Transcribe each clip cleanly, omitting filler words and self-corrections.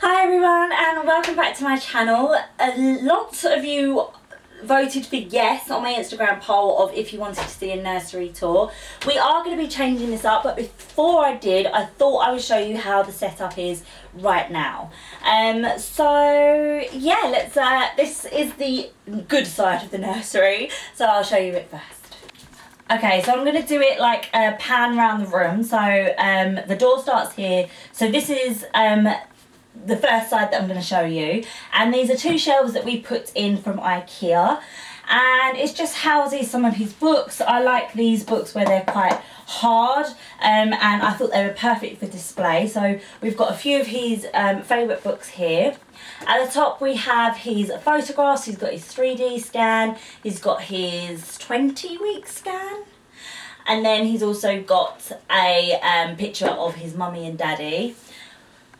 Hi everyone and welcome back to my channel. A lot of you voted for yes on my Instagram poll of if you wanted to see a nursery tour. We are going to be changing this up, but before I did, I thought I would show you how the setup is right now. So yeah, this is the good side of the nursery, so I'll show you it first. Okay, so I'm going to do it like a pan around the room. So the door starts here. So this is the first side that I'm going to show you, and these are two shelves that we put in from IKEA, and it just houses some of his books. I like these books where they're quite hard, and I thought they were perfect for display. So we've got a few of his favourite books here. At the top we have his photographs. He's got his 3D scan, he's got his 20-week scan, and then he's also got a picture of his mummy and daddy.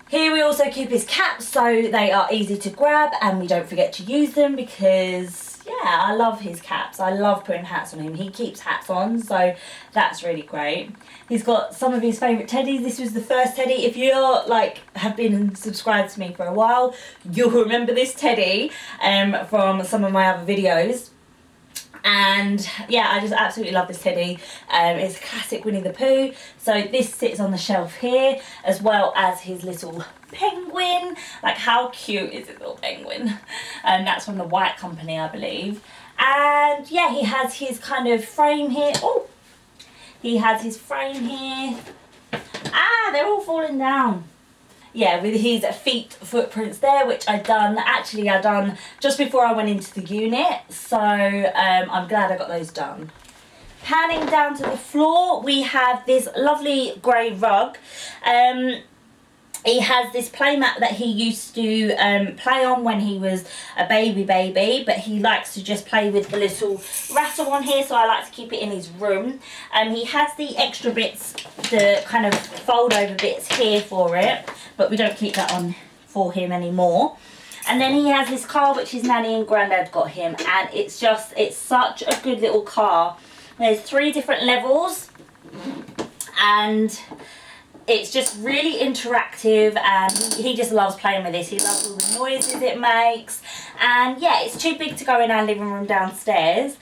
Here we also keep his caps, so they are easy to grab and we don't forget to use them because, yeah, I love his caps. I love putting hats on him. He keeps hats on, so that's really great. He's got some of his favourite teddies. This was the first teddy. If you're have been subscribed to me for a while, you'll remember this teddy from some of my other videos. And yeah, I just absolutely love this teddy. It's a classic Winnie the Pooh. So this sits on the shelf here, as well as his little penguin. Like, how cute is this little penguin? That's from the White Company, I believe. And yeah, he has his kind of frame here. Oh, he has his frame here. Ah, they're all falling down. Yeah, with his feet footprints there, which I done just before I went into the unit, so I'm glad I got those done. Panning down to the floor, we have this lovely grey rug. He has this playmat that he used to play on when he was a baby, but he likes to just play with the little rattle on here, so I like to keep it in his room. He has the extra bits, the kind of fold over bits here for it, but we don't keep that on for him anymore. And then he has this car which his nanny and granddad got him, and it's such a good little car. There's 3 different levels, and it's just really interactive, and he just loves playing with this. He loves all the noises it makes, and yeah, it's too big to go in our living room downstairs,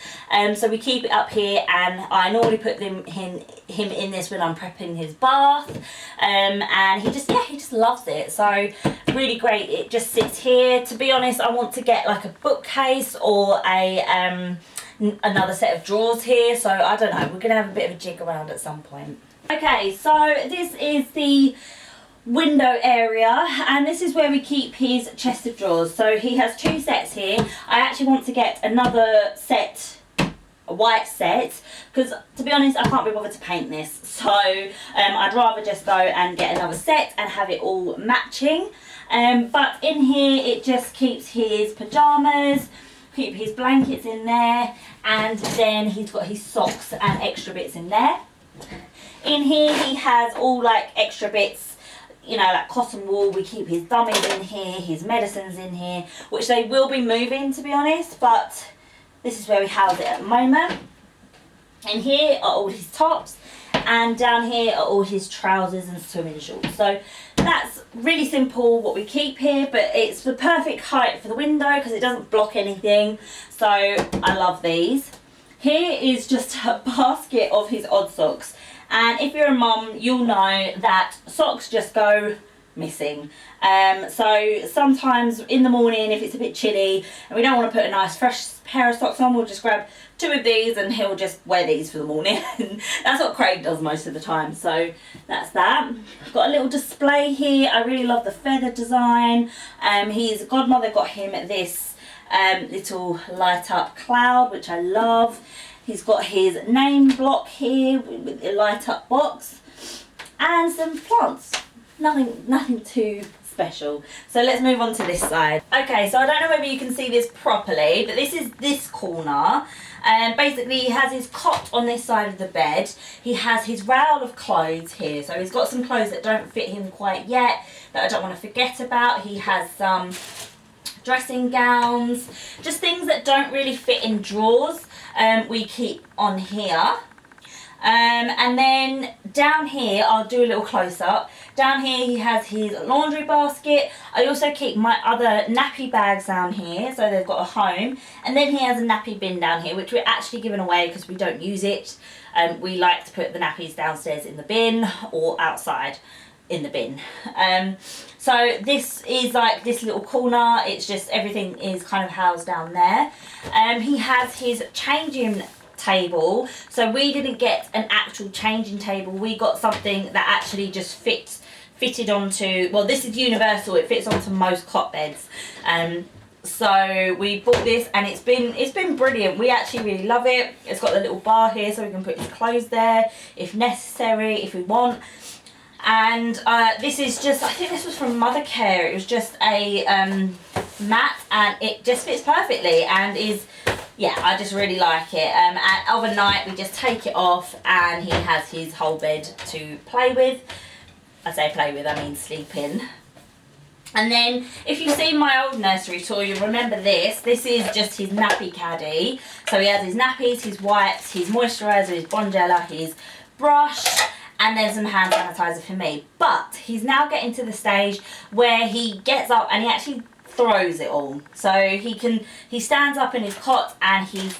so we keep it up here, and I normally put him in this when I'm prepping his bath, and he just loves it. So really great. It just sits here. To be honest, I want to get like a bookcase or a another set of drawers here, so I don't know, we're gonna have a bit of a jig around at some point. Okay, so this is the window area, and this is where we keep his chest of drawers. So he has 2 sets here. I actually want to get another set, a white set, because to be honest I can't be bothered to paint this, so I'd rather just go and get another set and have it all matching. But in here it just keeps his pyjamas, keep his blankets in there, and then he's got his socks and extra bits in there. In here he has all like extra bits, you know, like cotton wool. We keep his dummies in here, his medicines in here, which they will be moving, to be honest, but this is where we house it at the moment. In here are all his tops, and down here are all his trousers and swimming shorts. So that's really simple what we keep here, but it's the perfect height for the window because it doesn't block anything, so I love these. Here is just a basket of his odd socks. And if you're a mum, you'll know that socks just go missing. So sometimes in the morning, if it's a bit chilly and we don't want to put a nice fresh pair of socks on, we'll just grab 2 of these and he'll just wear these for the morning. That's what Craig does most of the time. So that's that. I've got a little display here. I really love the feather design. His godmother got him this little light up cloud, which I love. He's got his name block here with a light up box and some plants. Nothing too special. So let's move on to this side. Okay, so I don't know whether you can see this properly, but this is this corner. And basically he has his cot on this side of the bed. He has his rail of clothes here. So he's got some clothes that don't fit him quite yet, that I don't want to forget about. He has some dressing gowns, just things that don't really fit in drawers. We keep on here. And then down here, I'll do a little close up. Down here he has his laundry basket. I also keep my other nappy bags down here, so they've got a home. And then he has a nappy bin down here, which we're actually giving away because we don't use it. We like to put the nappies downstairs in the bin or outside in the bin. So this is like this little corner. It's just everything is kind of housed down there. He has his changing table. So we didn't get an actual changing table. We got something that actually just fitted onto, well, this is universal. It fits onto most cot beds. So we bought this and it's been brilliant. We actually really love it. It's got the little bar here so we can put his clothes there if necessary, if we want. And this is just, I think this was from Mothercare. It was just a mat and it just fits perfectly and is, yeah, I just really like it. And overnight we just take it off and he has his whole bed to play with. I say play with, I mean sleep in. And then if you've seen my old nursery tour, you'll remember this. This is just his nappy caddy. So he has his nappies, his wipes, his moisturiser, his Bonjela, his brush, and then some hand sanitizer for me. But he's now getting to the stage where he gets up and he actually throws it all. So he stands up in his cot and he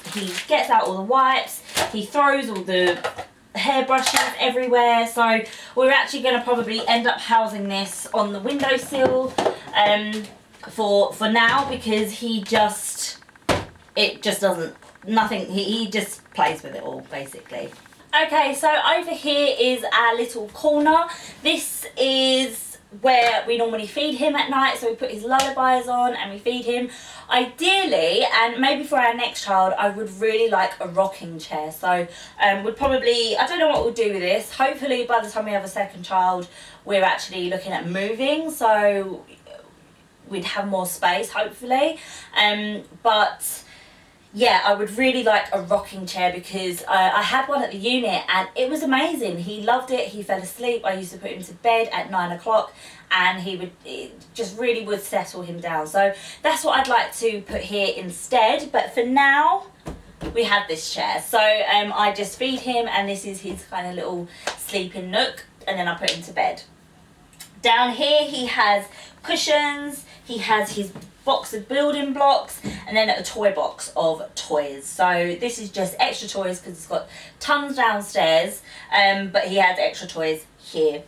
gets out all the wipes, he throws all the hairbrushes everywhere. So we're actually going to probably end up housing this on the windowsill for now, because he just plays with it all basically. Okay, so over here is our little corner. This is where we normally feed him at night, so we put his lullabies on and we feed him. Ideally, and maybe for our next child, I would really like a rocking chair. So would probably, I don't know what we'll do with this. Hopefully by the time we have a second child, we're actually looking at moving, so we'd have more space, hopefully. But yeah, I would really like a rocking chair because I had one at the unit and it was amazing. He loved it. He fell asleep. I used to put him to bed at 9 o'clock and it just really would settle him down. So that's what I'd like to put here instead. But for now, we have this chair. So I just feed him and this is his kind of little sleeping nook, and then I put him to bed. Down here he has cushions, he has his box of building blocks, and then a toy box of toys. So this is just extra toys because it's got tons downstairs, but he has extra toys here.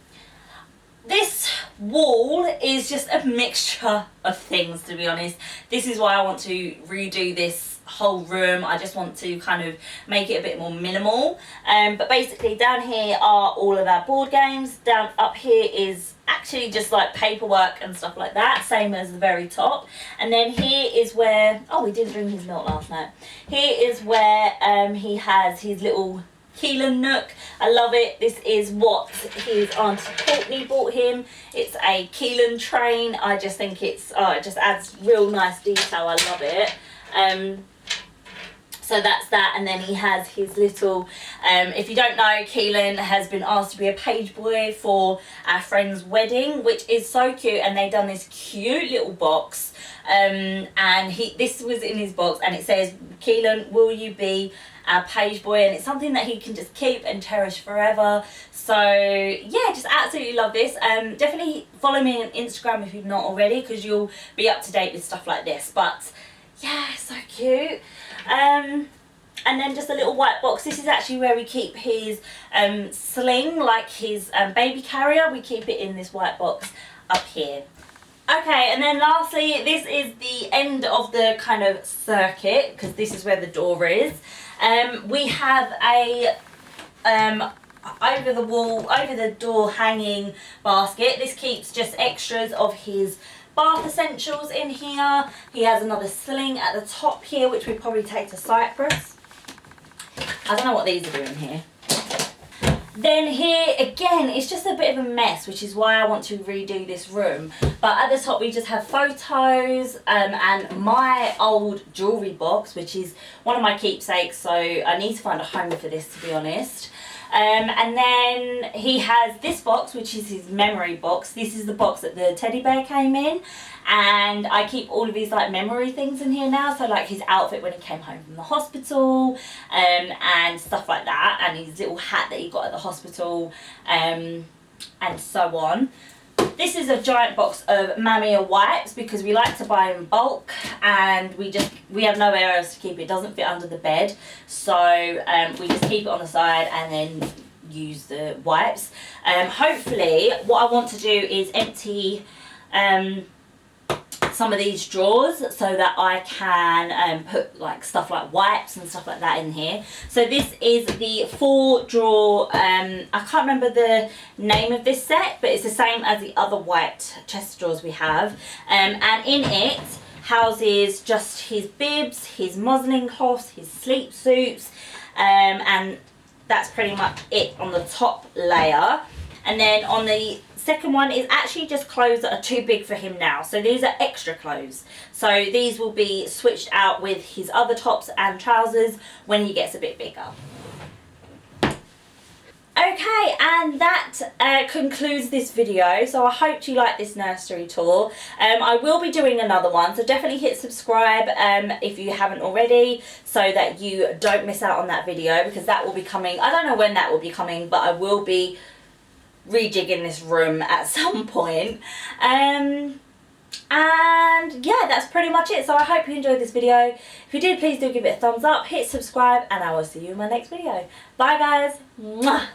This wall is just a mixture of things, to be honest. This is why I want to redo this whole room. I just want to kind of make it a bit more minimal. But basically down here are all of our board games. Down up here is actually just like paperwork and stuff like that, same as the very top. And then here is where, oh, we didn't drink his milk last night. Here is where he has his little Keelan nook. I love it. This is what his Auntie Courtney bought him. It's a Keelan train. I just think it's, oh, it just adds real nice detail. I love it. So that's that, and then he has his little, if you don't know, Keelan has been asked to be a page boy for our friend's wedding, which is so cute, and they've done this cute little box, and this was in his box, and it says, Keelan, will you be our page boy? And it's something that he can just keep and cherish forever. So yeah, just absolutely love this. Definitely follow me on Instagram if you've not already, because you'll be up to date with stuff like this. But yeah, so cute. And then just a little white box. This is actually where we keep his sling, like his baby carrier. We keep it in this white box up here. Okay, and then lastly, this is the end of the kind of circuit, because this is where the door is. We have a over the door hanging basket. This keeps just extras of his bath essentials in here. He has another sling at the top here, which we probably take to Cyprus. I don't know what these are doing here. Then here again, it's just a bit of a mess, which is why I want to redo this room. But at the top we just have photos and my old jewellery box, which is one of my keepsakes, so I need to find a home for this, to be honest. And then he has this box, which is his memory box. This is the box that the teddy bear came in, and I keep all of his like memory things in here now, so like his outfit when he came home from the hospital, and stuff like that, and his little hat that he got at the hospital, and so on. This is a giant box of Mamiya wipes because we like to buy in bulk, and we have nowhere else to keep it. It doesn't fit under the bed, so we just keep it on the side and then use the wipes. Hopefully what I want to do is empty some of these drawers so that I can put like stuff like wipes and stuff like that in here. So this is the 4-drawer, I can't remember the name of this set, but it's the same as the other white chest drawers we have, and in it houses just his bibs, his muslin cloths, his sleep suits, and that's pretty much it on the top layer. And then on the second one is actually just clothes that are too big for him now. So these are extra clothes. So these will be switched out with his other tops and trousers when he gets a bit bigger. Okay, and that concludes this video. So I hope you like this nursery tour. I will be doing another one, so definitely hit subscribe if you haven't already, so that you don't miss out on that video, because that will be coming. I don't know when that will be coming, but I will be rejigging this room at some point. And yeah, that's pretty much it. So I hope you enjoyed this video. If you did, please do give it a thumbs up, hit subscribe, and I will see you in my next video. Bye guys. Mwah.